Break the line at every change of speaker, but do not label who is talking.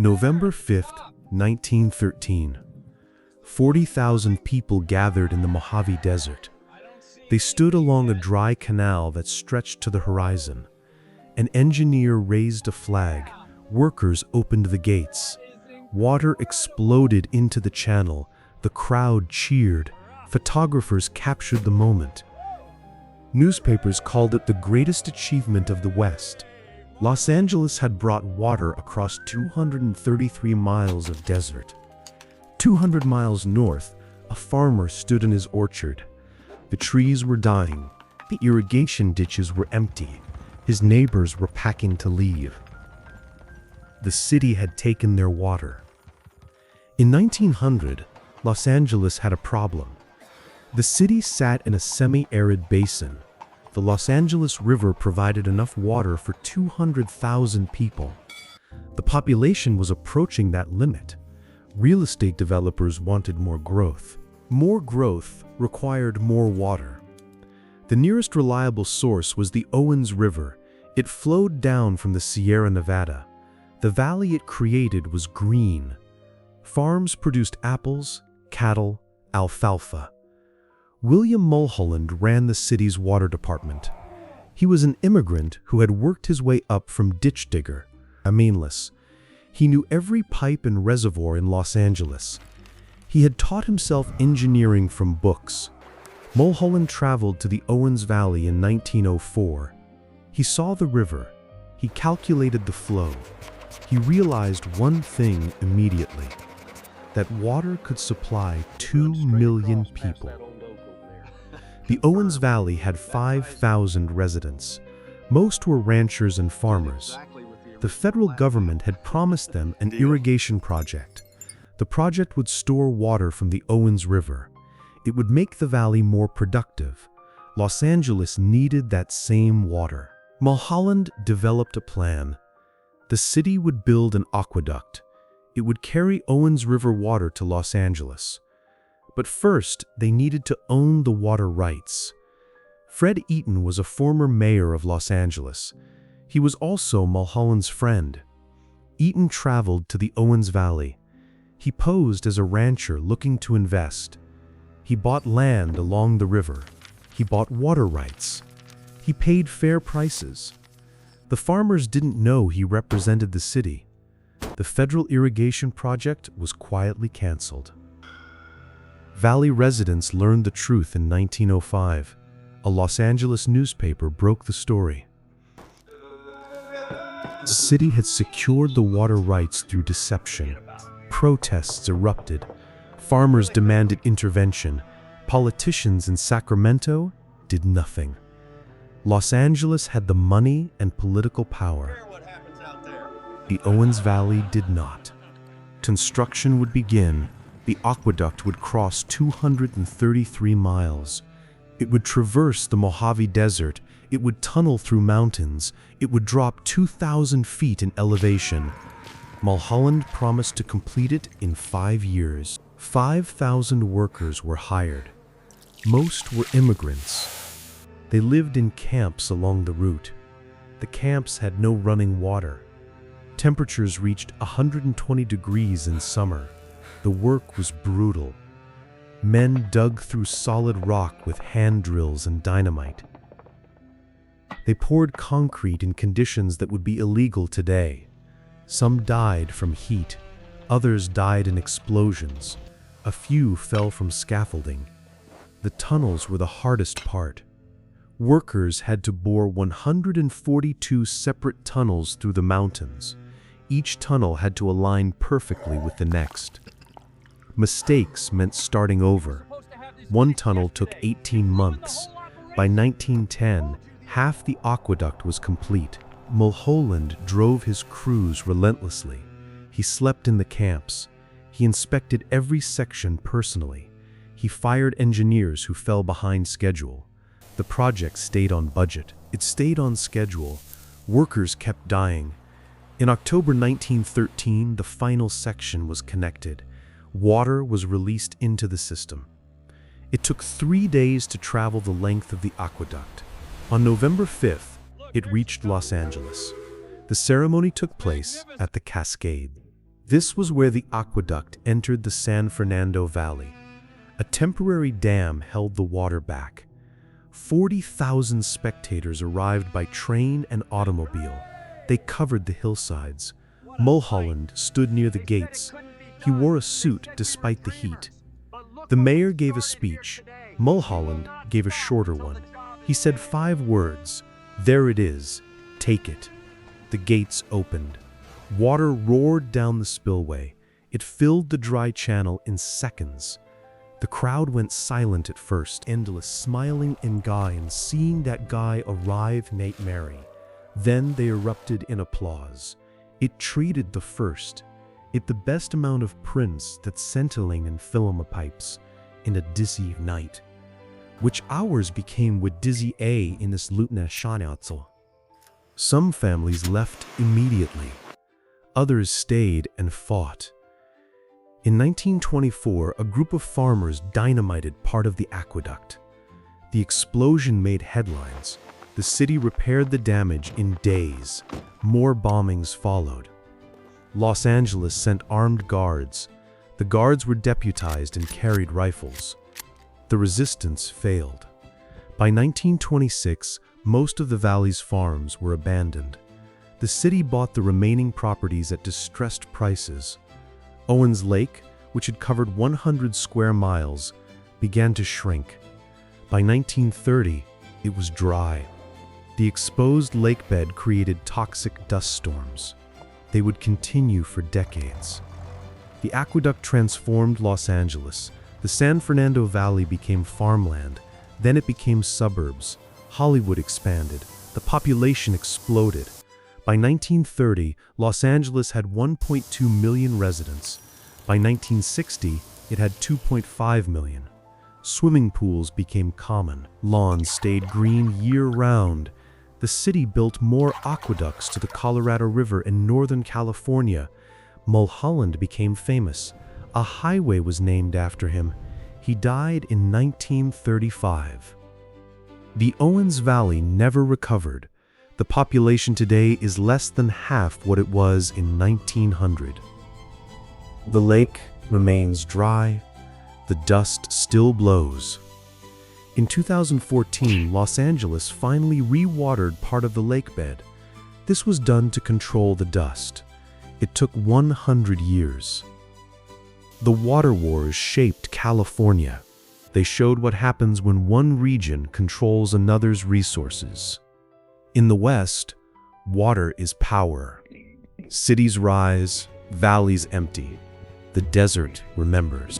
November 5th, 1913. 40,000 people gathered in the Mojave Desert. They stood along a dry canal that stretched to the horizon. An engineer raised a flag. Workers opened the gates. Water exploded into the channel. The crowd cheered. Photographers captured the moment. Newspapers called it the greatest achievement of the West. Los Angeles had brought water across 233 miles of desert. 200 miles north, a farmer stood in his orchard. The trees were dying. The irrigation ditches were empty. His neighbors were packing to leave. The city had taken their water. In 1900, Los Angeles had a problem. The city sat in a semi-arid basin. The Los Angeles River provided enough water for 200,000 people. The population was approaching that limit. Real estate developers wanted more growth. More growth required more water. The nearest reliable source was the Owens River. It flowed down from the Sierra Nevada. The valley it created was green. Farms produced apples, cattle, alfalfa. William Mulholland ran the city's water department. He was an immigrant who had worked his way up from ditch digger, a mainless. He knew every pipe and reservoir in Los Angeles. He had taught himself engineering from books. Mulholland traveled to the Owens Valley in 1904. He saw the river. He calculated the flow. He realized one thing immediately, that water could supply 2 million people. The Owens Valley had 5,000 residents. Most were ranchers and farmers. The federal government had promised them an irrigation project. The project would store water from the Owens River. It would make the valley more productive. Los Angeles needed that same water. Mulholland developed a plan. The city would build an aqueduct. It would carry Owens River water to Los Angeles. But first, they needed to own the water rights. Fred Eaton was a former mayor of Los Angeles. He was also Mulholland's friend. Eaton traveled to the Owens Valley. He posed as a rancher looking to invest. He bought land along the river. He bought water rights. He paid fair prices. The farmers didn't know he represented the city. The federal irrigation project was quietly canceled. Valley residents learned the truth in 1905. A Los Angeles newspaper broke the story. The city had secured the water rights through deception. Protests erupted. Farmers demanded intervention. Politicians in Sacramento did nothing. Los Angeles had the money and political power. The Owens Valley did not. Construction would begin. The aqueduct would cross 233 miles. It would traverse the Mojave Desert. It would tunnel through mountains. It would drop 2,000 feet in elevation. Mulholland promised to complete it in 5 years. 5,000 workers were hired. Most were immigrants. They lived in camps along the route. The camps had no running water. Temperatures reached 120 degrees in summer. The work was brutal. Men dug through solid rock with hand drills and dynamite. They poured concrete in conditions that would be illegal today. Some died from heat. Others died in explosions. A few fell from scaffolding. The tunnels were the hardest part. Workers had to bore 142 separate tunnels through the mountains. Each tunnel had to align perfectly with the next. Mistakes meant starting over. One tunnel took 18 months. By 1910, half the aqueduct was complete. Mulholland drove his crews relentlessly. He slept in the camps. He inspected every section personally. He fired engineers who fell behind schedule. The project stayed on budget. It stayed on schedule. Workers kept dying. In October 1913, the final section was connected. Water was released into the system. It took 3 days to travel the length of the aqueduct. On November 5th, it reached Los Angeles. The ceremony took place at the Cascade. This was where the aqueduct entered the San Fernando Valley. A temporary dam held the water back. 40,000 spectators arrived by train and automobile. They covered the hillsides. Mulholland stood near the gates. He wore a suit despite the heat. The mayor gave a speech. Mulholland gave a shorter one. He said 5 words. "There it is. Take it." The gates opened. Water roared down the spillway. It filled the dry channel in seconds. The crowd went silent at first, endless, smiling and guy and seeing that guy arrive Nate Mary. Then they erupted in applause. It treated the first. It the best amount of prints that scintilling and film pipes in a dizzy night. Which hours became with dizzy a in this lutna shanatzel. Some families left immediately. Others stayed and fought. In 1924, a group of farmers dynamited part of the aqueduct. The explosion made headlines. The city repaired the damage in days. More bombings followed. Los Angeles sent armed guards. The guards were deputized and carried rifles. The resistance failed. By 1926, most of the valley's farms were abandoned. The city bought the remaining properties at distressed prices. Owens Lake, which had covered 100 square miles, began to shrink. By 1930, it was dry. The exposed lakebed created toxic dust storms. They would continue for decades. The aqueduct transformed Los Angeles. The San Fernando Valley became farmland. Then it became suburbs. Hollywood expanded. The population exploded. By 1930, Los Angeles had 1.2 million residents. By 1960, it had 2.5 million. Swimming pools became common. Lawns stayed green year-round. The city built more aqueducts to the Colorado River in Northern California. Mulholland became famous. A highway was named after him. He died in 1935. The Owens Valley never recovered. The population today is less than half what it was in 1900. The lake remains dry. The dust still blows. In 2014, Los Angeles finally re-watered part of the lakebed. This was done to control the dust. It took 100 years. The water wars shaped California. They showed what happens when one region controls another's resources. In the West, water is power. Cities rise, valleys empty. The desert remembers.